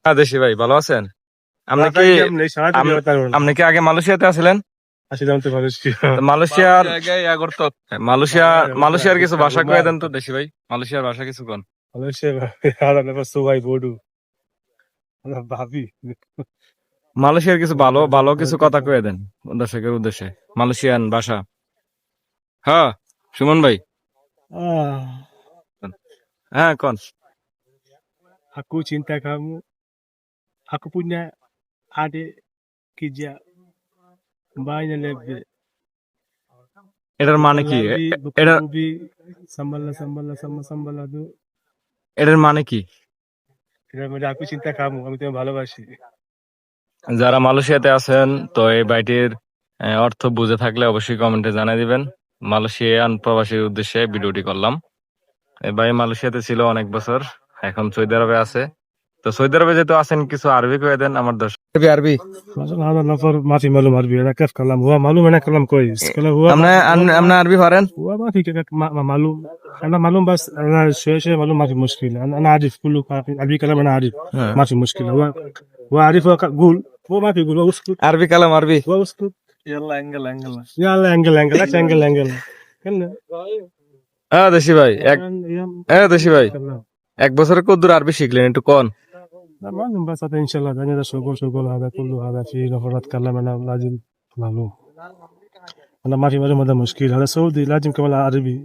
হ্যাঁ দেশি ভাই, ভালো আছেন? আপনি কি আপনি কি আগে মালয়েশিয়াতে আছিলেন? তো মালয়েশিয়ার কিছু ভাষা কয়ে দেন তো দেশি ভাই, মালয়েশিয়ার ভাষা কিছু কোন। মালয়েশিয়ার কিছু ভালো ভালো কিছু কথা কয়ে দেন দর্শকের উদ্দেশ্যে, মালয়েশিয়ান ভাষা। হ্যাঁ সুমন ভাই। হ্যাঁ কোন। Aku cinta kamu. Aku punya adik kerja banyak lebih. এটার মানে কি? Lagi এটা berkubi sama sambal itu. এটার মানে কি? Tidak ada aku cinta kamu. Aku tuh ভালোবাসি। যারা মালয়েশিয়াতে আছেন তো এই বাইটির অর্থ বুঝে থাকলে অবশ্যই কমেন্টে জানিয়ে দিবেন। মালয়েশিয়ান প্রবাসীর উদ্দেশ্যে ভিডিওটি করলাম। এই ভাই মালয়েশিয়াতে ছিল অনেক বছর, এখন সৌদি আরবে আছে। তো সৌদি আরবে যেহেতু আছেন কিছু আরবি কয়ে দেন আমার দর্শক। আরবি هذا نفر ما في معلوم عربي. أنا كيف كلام هو معلوم أنا كلام كويس. كلام هو আপনি আরবি পারেন? هو ما في معلوم. أنا معلوم بس أنا شوية معلوم ما في مشكلة. أنا عارف كله عربي كلام أنا عارف ما في مشكلة. هو عارف هو قول هو ما في يقول هو اسكت আরবি কালাম আরবি। هو اسكت يلا انقل لا انقل كلنا হ্যাঁ দেশি ভাই দেশি ভাই, এক বছরে কতদূর আরবি শিখলেন একটু কোন। لا معلوم بس هذا إن شاء الله ده شغل هذا كله هذا في نفرات كلام أنا لازم معلوم. أنا ما في معلوم هذا مشكلة. هذا سعودي لازم كمان عربي.